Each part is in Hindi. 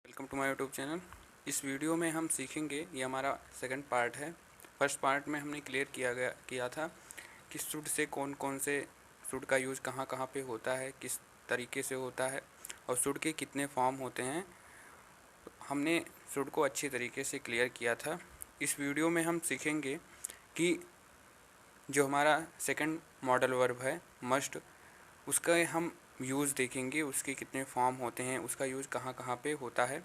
Welcome to my YouTube channel. इस वीडियो में हम सीखेंगे, ये हमारा सेकंड पार्ट है। फर्स्ट पार्ट में हमने क्लियर किया था कि शुड से कौन कौन से शुड का यूज़ कहाँ कहाँ पे होता है, किस तरीके से होता है और शुड के कितने फॉर्म होते हैं। हमने शुड को अच्छी तरीके से क्लियर किया था। इस वीडियो में हम सीखेंगे कि जो हमारा सेकंड मॉडल वर्ब है मस्ट, उसका हम यूज़ देखेंगे, उसके कितने फॉर्म होते हैं, उसका यूज़ कहाँ कहाँ पे होता है।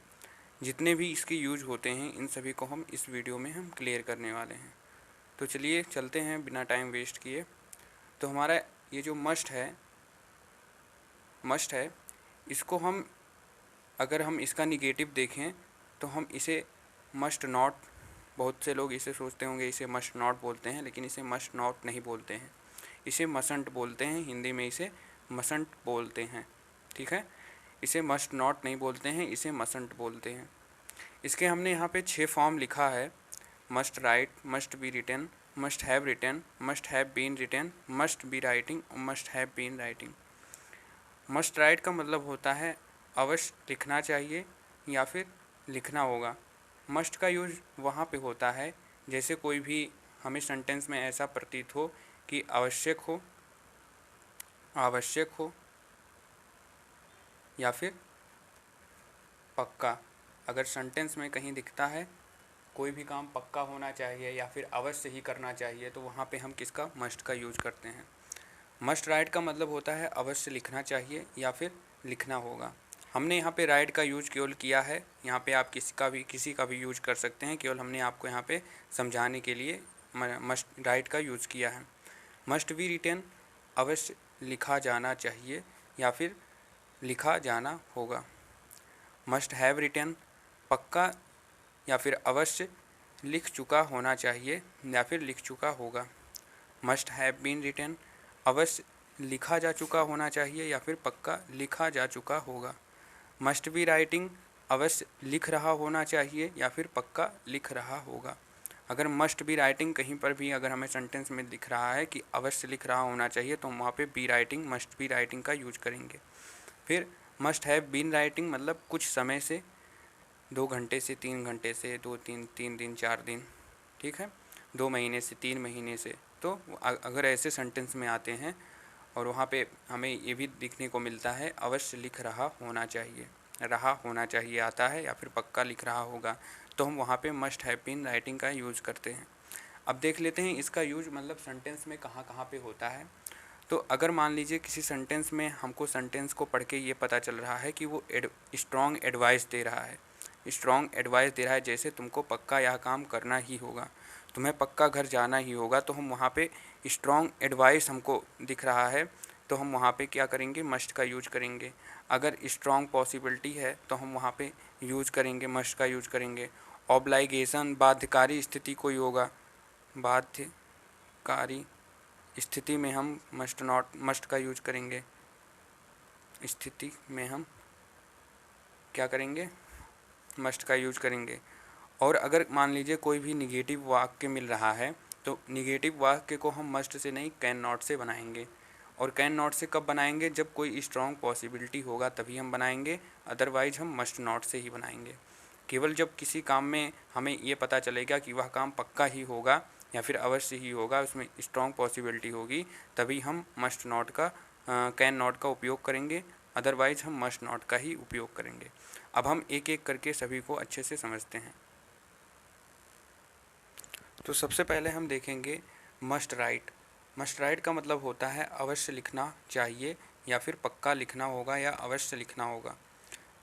जितने भी इसके यूज होते हैं इन सभी को हम इस वीडियो में हम क्लियर करने वाले हैं। तो चलिए चलते हैं बिना टाइम वेस्ट किए। तो हमारा ये जो मस्ट है, इसको हम अगर हम इसका निगेटिव देखें तो हम इसे मस्ट नॉट, बहुत से लोग इसे सोचते होंगे इसे मस्ट नॉट बोलते हैं, लेकिन इसे मस्ट नॉट नहीं बोलते हैं, इसे मसंट बोलते हैं। हिंदी में इसे मसंट बोलते हैं, ठीक है। इसे मस्ट नॉट नहीं बोलते हैं, इसे मसंट बोलते हैं। इसके हमने यहाँ पे 6 फॉर्म लिखा है। Must write, must be written, must have written, must have been written, must be writing और must have been writing. Must write का मतलब होता है अवश्य लिखना चाहिए या फिर लिखना होगा। मस्ट का यूज वहाँ पे होता है जैसे कोई भी हमें सेंटेंस में ऐसा प्रतीत हो कि आवश्यक हो या फिर पक्का। अगर सेंटेंस में कहीं दिखता है कोई भी काम पक्का होना चाहिए या फिर अवश्य ही करना चाहिए, तो वहाँ पे हम किसका मस्ट का यूज करते हैं। मस्ट राइट का मतलब होता है अवश्य लिखना चाहिए या फिर लिखना होगा। हमने यहाँ पे राइट का यूज केवल किया है, यहाँ पे आप किसी का भी यूज कर सकते हैं, केवल हमने आपको यहाँ पे समझाने के लिए मस्ट राइट का यूज किया है। मस्ट बी रिटन, अवश्य लिखा जाना चाहिए या फिर लिखा जाना होगा। मस्ट हैव रिटन, पक्का या फिर अवश्य लिख चुका होना चाहिए या फिर लिख चुका होगा। मस्ट हैव बीन रिटन, अवश्य लिखा जा चुका होना चाहिए या फिर पक्का लिखा जा चुका होगा। मस्ट बी राइटिंग, अवश्य लिख रहा होना चाहिए या फिर पक्का लिख रहा होगा। अगर मस्ट बी राइटिंग कहीं पर भी अगर हमें सेंटेंस में दिख रहा है कि अवश्य लिख रहा होना चाहिए, तो हम वहाँ पे be writing, must be writing का यूज करेंगे। फिर मस्ट हैव बीन राइटिंग मतलब कुछ समय से, 2 घंटे से 3 घंटे से, 3 दिन 4 दिन, ठीक है, 2 महीने से 3 महीने से। तो अगर ऐसे सेंटेंस में आते हैं और वहाँ पे हमें ये भी दिखने को मिलता है अवश्य लिख रहा होना चाहिए आता है या फिर पक्का लिख रहा होगा, तो हम वहाँ पे मस्ट हैव बीन राइटिंग का यूज़ करते हैं। अब देख लेते हैं इसका यूज मतलब सेंटेंस में कहाँ कहाँ पे होता है। तो अगर मान लीजिए किसी सेंटेंस में हमको सेंटेंस को पढ़ के ये पता चल रहा है कि वो स्ट्रॉन्ग एडवाइस दे रहा है, जैसे तुमको पक्का यह काम करना ही होगा, तुम्हें पक्का घर जाना ही होगा, तो हम वहाँ पे स्ट्रॉन्ग एडवाइस हमको दिख रहा है, तो हम वहाँ पे क्या करेंगे, मस्ट का यूज करेंगे। अगर स्ट्रॉन्ग पॉसिबिलिटी है तो हम वहाँ पे यूज करेंगे, मस्ट का यूज करेंगे। ऑब्लाइगेशन, बाध्यकारी स्थिति कोई होगा, बाध्यकारी स्थिति में हम मस्ट का यूज करेंगे। स्थिति में हम क्या करेंगे, मस्ट का यूज करेंगे। और अगर मान लीजिए कोई भी निगेटिव वाक्य मिल रहा है, तो निगेटिव वाक्य को हम मस्ट से नहीं कैन नॉट से बनाएंगे। और कैन नॉट से कब बनाएंगे, जब कोई स्ट्रॉन्ग पॉसिबिलिटी होगा तभी हम बनाएंगे, अदरवाइज हम मस्ट नॉट से ही बनाएंगे। केवल जब किसी काम में हमें ये पता चलेगा कि वह काम पक्का ही होगा या फिर अवश्य ही होगा, उसमें स्ट्रॉन्ग पॉसिबिलिटी होगी, तभी हम मस्ट नॉट का कैन नॉट का उपयोग करेंगे, अदरवाइज हम मस्ट नॉट का ही उपयोग करेंगे। अब हम एक एक करके सभी को अच्छे से समझते हैं। तो सबसे पहले हम देखेंगे मस्ट राइट। मस्ट राइट का मतलब होता है अवश्य लिखना चाहिए या फिर पक्का लिखना होगा या अवश्य लिखना होगा।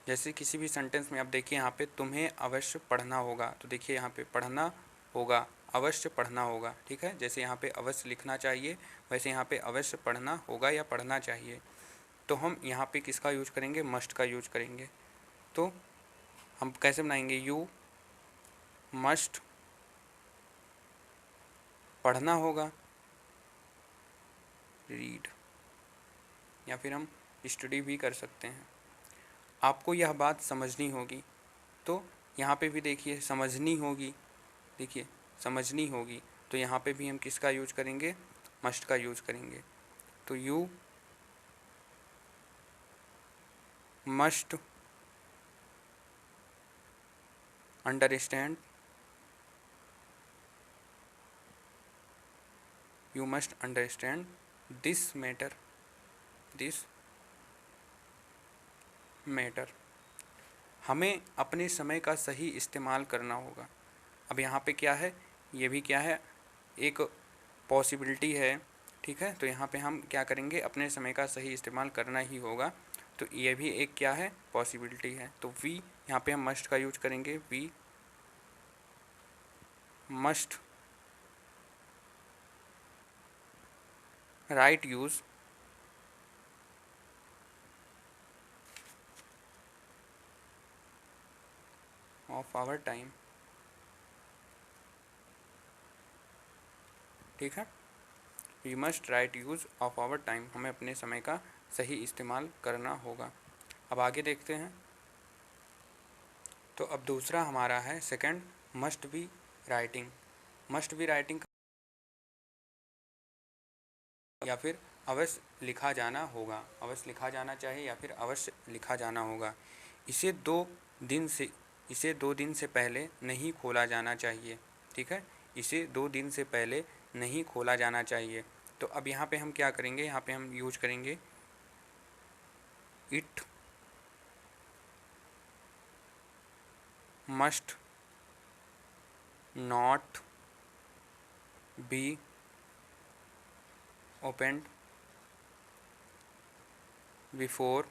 जैसे किसी भी सेंटेंस में आप देखिए यहाँ पे तुम्हें अवश्य पढ़ना होगा, तो देखिए यहाँ पे पढ़ना होगा, अवश्य पढ़ना होगा, ठीक है। जैसे यहाँ पे अवश्य लिखना चाहिए, वैसे यहाँ पे अवश्य पढ़ना होगा या पढ़ना चाहिए। तो हम यहाँ पे किसका यूज करेंगे, मस्ट का यूज करेंगे। तो हम कैसे बनाएंगे, यू मस्ट पढ़ना होगा, रीड, या फिर हम स्टडी भी कर सकते हैं। आपको यह बात समझनी होगी, तो यहाँ पे भी देखिए समझनी होगी, देखिए समझनी होगी, तो यहाँ पे भी हम किसका यूज करेंगे, मस्ट का यूज करेंगे। तो you must understand, you must understand this matter, this matter. हमें अपने समय का सही इस्तेमाल करना होगा। अब यहाँ पे क्या है, ये भी क्या है, एक पॉसिबिलिटी है, ठीक है। तो यहाँ पे हम क्या करेंगे, अपने समय का सही इस्तेमाल करना ही होगा। तो ये भी एक क्या है, पॉसिबिलिटी है। तो वी यहाँ पे हम मस्ट का यूज करेंगे, we must right use of our time, ठीक है। We must right use of our time, हमें अपने समय का सही इस्तेमाल करना होगा। अब आगे देखते हैं। तो अब दूसरा हमारा है second, must be writing. Must be writing या फिर अवश्य लिखा जाना होगा, अवश्य लिखा जाना चाहिए या फिर अवश्य लिखा जाना होगा। इसे 2 दिन से इसे 2 दिन से पहले नहीं खोला जाना चाहिए, ठीक है। इसे 2 दिन से पहले नहीं खोला जाना चाहिए। तो अब यहाँ पे हम क्या करेंगे, यहाँ पे हम यूज करेंगे it must not B opened before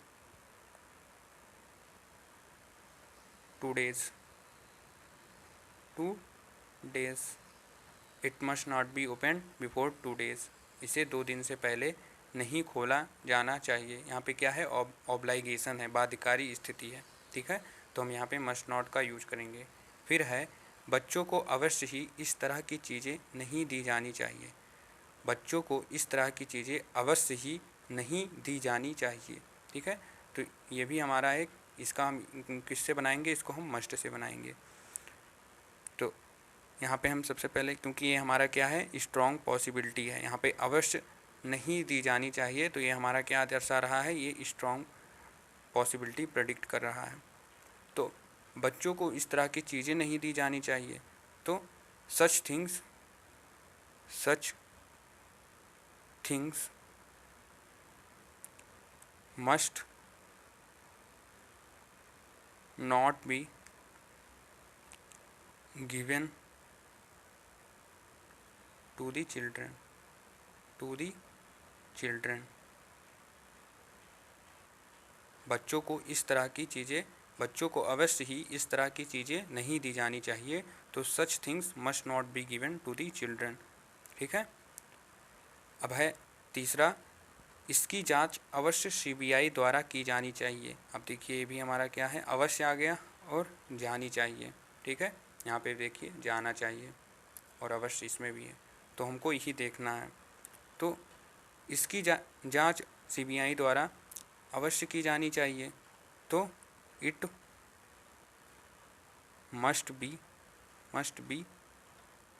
2 days, 2 days। It must not be open before 2 days। इसे 2 दिन से पहले नहीं खोला जाना चाहिए। यहाँ पे क्या है, ऑब्लाइगेशन है, बाध्यकारी स्थिति है, ठीक है। तो हम यहाँ पे मस्ट नॉट का यूज करेंगे। फिर है बच्चों को अवश्य ही इस तरह की चीज़ें नहीं दी जानी चाहिए। बच्चों को इस तरह की चीज़ें अवश्य ही नहीं दी जानी चाहिए, ठीक है। तो ये भी हमारा एक, इसका हम किससे बनाएंगे, इसको हम मस्ट से बनाएंगे। तो यहाँ पे हम सबसे पहले, क्योंकि ये हमारा क्या है, स्ट्रॉन्ग पॉसिबिलिटी है, यहाँ पे अवश्य नहीं दी जानी चाहिए, तो ये हमारा क्या दर्शा रहा है, ये स्ट्रॉन्ग पॉसिबिलिटी प्रेडिक्ट कर रहा है। तो बच्चों को इस तरह की चीज़ें नहीं दी जानी चाहिए। तो such things must not be given to the children, to the children. बच्चों को इस तरह की चीज़ें, बच्चों को अवश्य ही इस तरह की चीज़ें नहीं दी जानी चाहिए। तो such things must not be given to the children, ठीक है। अब है तीसरा, इसकी जांच अवश्य सीबीआई द्वारा की जानी चाहिए। अब देखिए ये भी हमारा क्या है, अवश्य आ गया और जानी चाहिए, ठीक है। यहाँ पे देखिए जाना चाहिए और अवश्य इसमें भी है, तो हमको यही देखना है। तो इसकी जांच सीबीआई द्वारा अवश्य की जानी चाहिए। तो इट मस्ट बी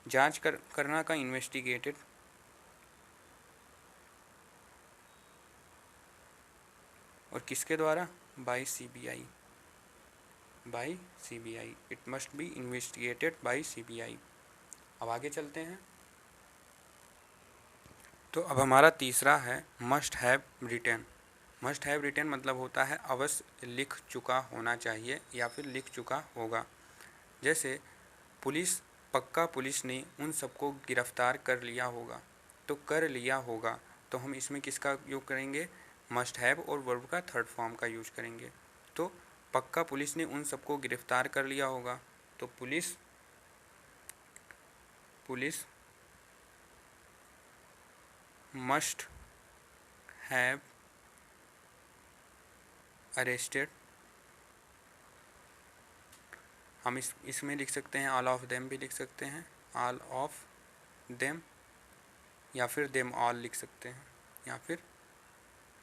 जांच करना का इन्वेस्टिगेटेड और किसके द्वारा, by CBI, by CBI. It must be investigated by CBI. अब आगे चलते हैं। तो अब हमारा तीसरा है must have written. Must have written मतलब होता है अवश्य लिख चुका होना चाहिए या फिर लिख चुका होगा। जैसे पक्का पुलिस ने उन सबको गिरफ्तार कर लिया होगा। तो कर लिया होगा, तो हम इसमें किसका उपयोग करेंगे, मस्ट हैव और वर्ब का थर्ड फॉर्म का यूज करेंगे। तो पक्का पुलिस ने उन सबको गिरफ्तार कर लिया होगा। तो पुलिस मस्ट हैव अरेस्टेड, हम इसमें लिख सकते हैं ऑल ऑफ देम भी लिख सकते हैं, ऑल ऑफ देम, या फिर देम ऑल लिख सकते हैं, या फिर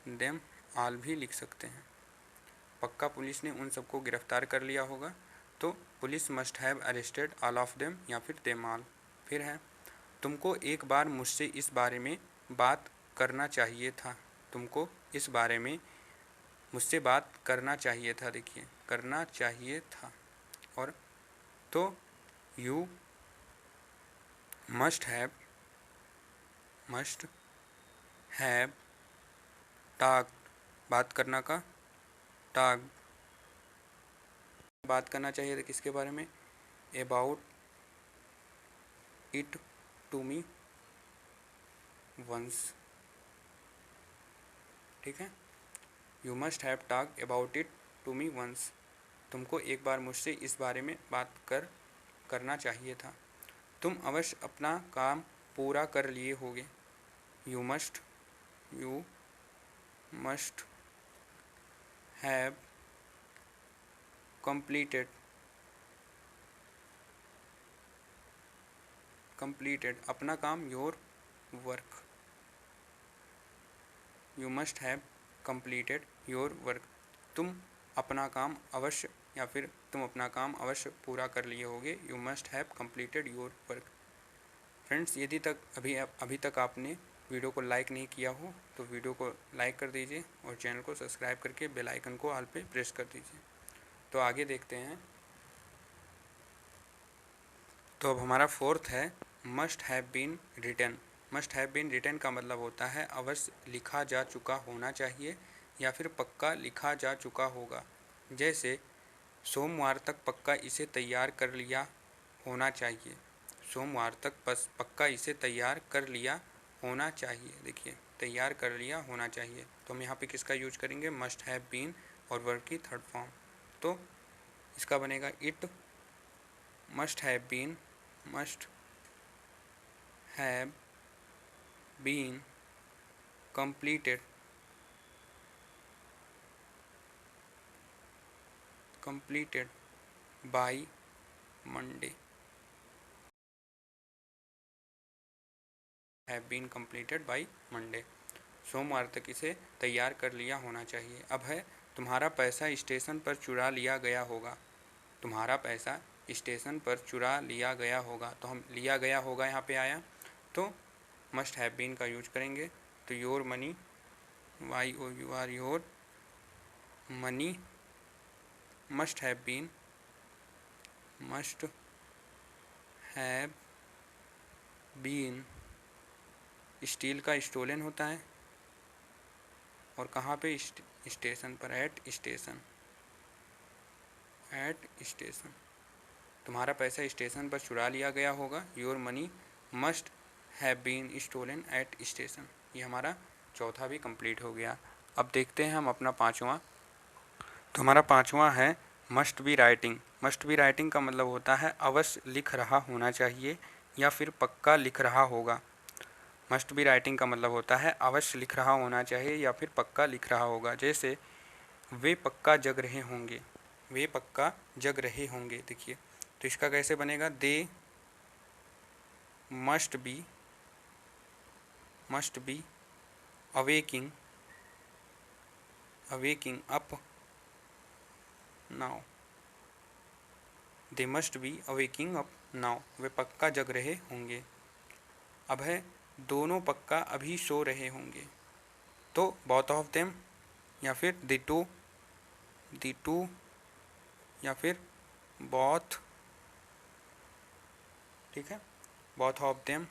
देम ऑल भी लिख सकते हैं। पक्का पुलिस ने उन सबको गिरफ्तार कर लिया होगा। तो police must have arrested all of them या फिर देम ऑल। फिर है तुमको एक बार मुझसे इस बारे में बात करना चाहिए था। तुमको इस बारे में मुझसे बात करना चाहिए था, देखिए करना चाहिए था। और तो यू मस्ट हैव टॉक्ड, बात करना का टॉक्ड, बात करना चाहिए तो किसके बारे में, about it to me once. ठीक है, you must have talked about it to me once, तुमको एक बार मुझसे इस बारे में बात करना चाहिए था। तुम अवश्य अपना काम पूरा कर लिए होगे। यू मस्ट हैव completed अपना काम, your work. You must have completed your work, तुम अपना काम अवश्य या फिर तुम अपना काम अवश्य पूरा कर लिए होगे। You must have completed your work. Friends, यदि अभी तक आपने वीडियो को लाइक नहीं किया हो तो वीडियो को लाइक कर दीजिए और चैनल को सब्सक्राइब करके बेल आइकन को ऑल पे प्रेस कर दीजिए। तो आगे देखते हैं। तो अब हमारा फोर्थ है must have been written. Must have been written का मतलब होता है अवश्य लिखा जा चुका होना चाहिए या फिर पक्का लिखा जा चुका होगा। जैसे सोमवार तक पक्का इसे तैयार कर लिया होना चाहिए। सोमवार तक बस पक्का इसे तैयार कर लिया होना चाहिए। देखिए, तैयार कर लिया होना चाहिए, तो हम यहाँ पे किसका यूज करेंगे, मस्ट हैव बीन और वर्ब की थर्ड फॉर्म। तो इसका बनेगा it must have been completed by Monday। Have been completed by Monday, सोमवार तक इसे तैयार कर लिया होना चाहिए। अब है तुम्हारा पैसा स्टेशन पर चुरा लिया गया होगा। तुम्हारा पैसा स्टेशन पर चुरा लिया गया होगा, तो हम लिया गया होगा यहाँ पे आया तो मस्ट हैव बीन का यूज करेंगे। तो your money, YOUR your money must have been steal का स्टोलन होता है और कहाँ पे, स्टेशन पर, एट स्टेशन। तुम्हारा पैसा स्टेशन पर चुरा लिया गया होगा। Your money must have been stolen at station. ये हमारा चौथा भी कंप्लीट हो गया। अब देखते हैं हम अपना पांचवा। तो हमारा पांचवा है must be writing. Must be writing का मतलब होता है अवश्य लिख रहा होना चाहिए या फिर पक्का लिख रहा होगा। मस्ट बी राइटिंग का मतलब होता है अवश्य लिख रहा होना चाहिए या फिर पक्का लिख रहा होगा। जैसे वे पक्का जग रहे होंगे, वे पक्का जग रहे होंगे। देखिए, तो इसका कैसे बनेगा, they must be awaking up now. They must be awaking up now, वे पक्का जग रहे होंगे। अब है दोनों पक्का अभी सो रहे होंगे, तो बोथ ऑफ देम या फिर द टू या फिर बोथ। ठीक है, बोथ ऑफ देम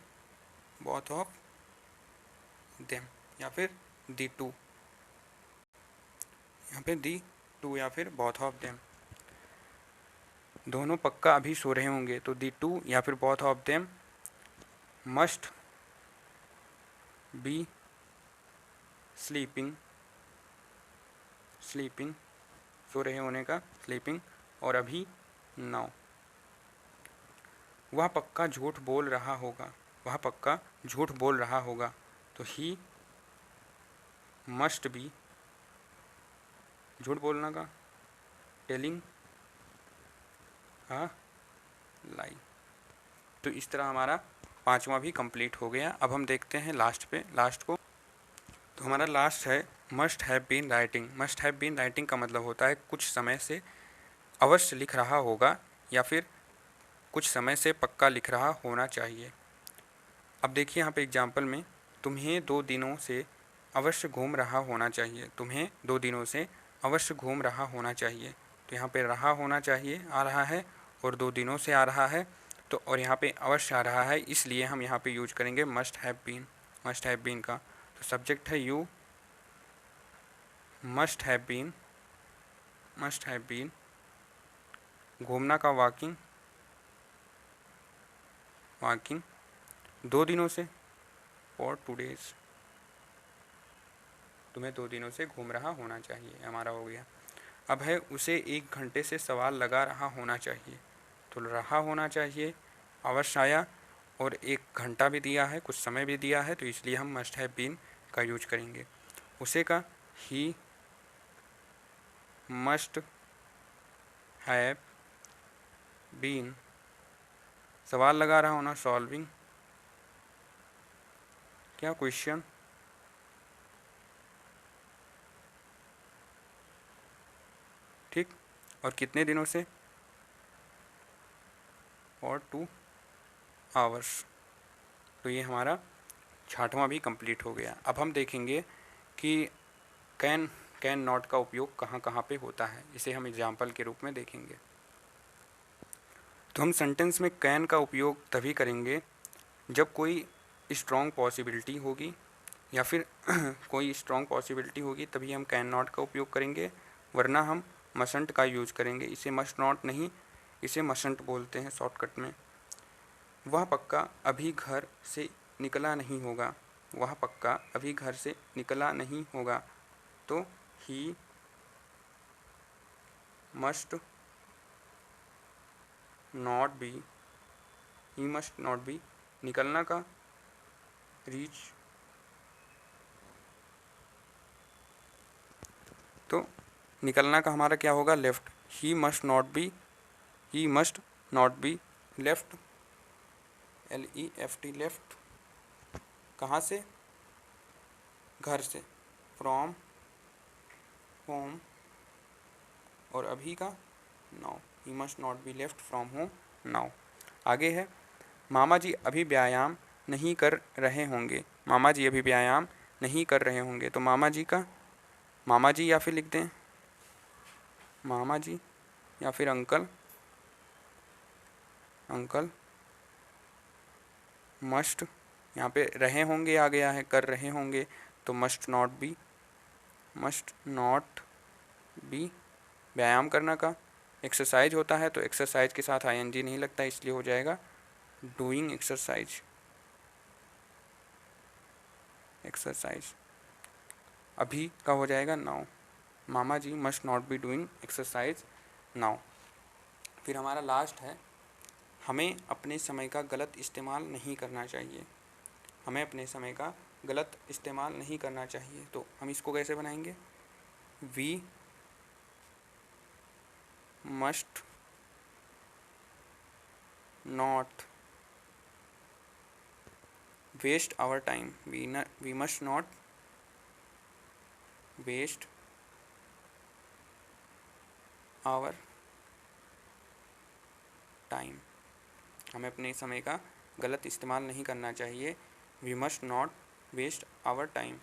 या फिर द टू, यहाँ पे द टू या फिर बोथ ऑफ देम। दोनों पक्का अभी सो रहे होंगे, तो द टू या फिर both of them must be sleeping so रहे होने का स्लीपिंग, और अभी नाउ। वह पक्का झूठ बोल रहा होगा, तो ही मस्ट बी, झूठ बोलना का, टेलिंग अ लाई। तो इस तरह हमारा पांचवा भी कंप्लीट हो गया। अब हम देखते हैं लास्ट को। तो हमारा लास्ट है must have been writing. Must have been writing का मतलब होता है कुछ समय से अवश्य लिख रहा होगा या फिर कुछ समय से पक्का लिख रहा होना चाहिए। अब देखिए यहाँ पे एग्जाम्पल में, तुम्हें 2 दिनों से अवश्य घूम रहा होना चाहिए। तुम्हें 2 दिनों से अवश्य घूम रहा होना चाहिए, तो यहाँ पे रहा होना चाहिए आ रहा है और 2 दिनों से आ रहा है, तो और यहाँ पे अवश्य आ रहा है, इसलिए हम यहाँ पे यूज करेंगे मस्ट हैव बीन का। तो सब्जेक्ट है यू, मस्ट हैव बीन, घूमना का वॉकिंग 2 दिनों से, और 2 डेज, तुम्हें 2 दिनों से घूम रहा होना चाहिए, हमारा हो गया। अब है उसे 1 घंटे से सवाल लगा रहा होना चाहिए, तो रहा होना चाहिए अवश्य आया, और 1 घंटा भी दिया है, कुछ समय भी दिया है, तो इसलिए हम मस्ट हैव बीन का यूज करेंगे। उसे का ही मस्ट हैव बीन, सवाल लगा रहा होना सॉल्विंग क्या क्वेश्चन, ठीक, और कितने दिनों से, और 2 आवर्स। तो ये हमारा 6वां भी कंप्लीट हो गया। अब हम देखेंगे कि कैन नॉट का उपयोग कहाँ कहाँ पे होता है, इसे हम एग्जाम्पल के रूप में देखेंगे। तो हम सेंटेंस में कैन का उपयोग तभी करेंगे जब कोई स्ट्रॉन्ग पॉसिबिलिटी होगी, या फिर कोई स्ट्रॉन्ग पॉसिबिलिटी होगी, तभी हम कैन नॉट का उपयोग करेंगे, वरना हम मसंट का यूज करेंगे। इसे मस्ट नॉट नहीं, इसे मसंट बोलते हैं शॉर्टकट में। वह पक्का अभी घर से निकला नहीं होगा, वह पक्का अभी घर से निकला नहीं होगा, तो ही मस्ट नॉट बी, निकलना का रीच, तो निकलना का हमारा क्या होगा, left. He must not be left, LEFT left, कहाँ से, घर से, फ्रॉम होम, और अभी का now, he must not be left from home now. आगे है मामा जी अभी व्यायाम नहीं कर रहे होंगे, मामा जी अभी व्यायाम नहीं कर रहे होंगे, तो मामा जी का मामा जी, या फिर लिख दें मामा जी, या फिर अंकल मस्ट, यहाँ पे रहे होंगे आ गया है, कर रहे होंगे, तो मस्ट नॉट बी, व्यायाम करना का एक्सरसाइज होता है, तो एक्सरसाइज के साथ ING नहीं लगता, इसलिए हो जाएगा डूइंग एक्सरसाइज। अभी का हो जाएगा नाउ, मामा जी must not be doing exercise now. फिर हमारा लास्ट है हमें अपने समय का गलत इस्तेमाल नहीं करना चाहिए, हमें अपने समय का गलत इस्तेमाल नहीं करना चाहिए, तो हम इसको कैसे बनाएंगे, we must not waste our time, we must not waste our time, हमें अपने समय का गलत इस्तेमाल नहीं करना चाहिए, we must not waste our time.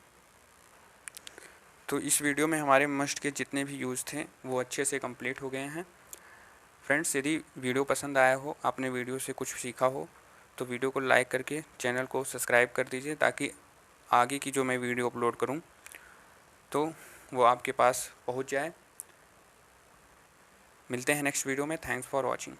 तो इस वीडियो में हमारे मस्ट के जितने भी यूज़ थे वो अच्छे से कंप्लीट हो गए हैं। फ्रेंड्स, यदि वीडियो पसंद आया हो, आपने वीडियो से कुछ सीखा हो, तो वीडियो को लाइक करके चैनल को सब्सक्राइब कर दीजिए, ताकि आगे की जो मैं वीडियो अपलोड करूं तो वो आपके पास पहुंच जाए। मिलते हैं नेक्स्ट वीडियो में। Thanks for watching.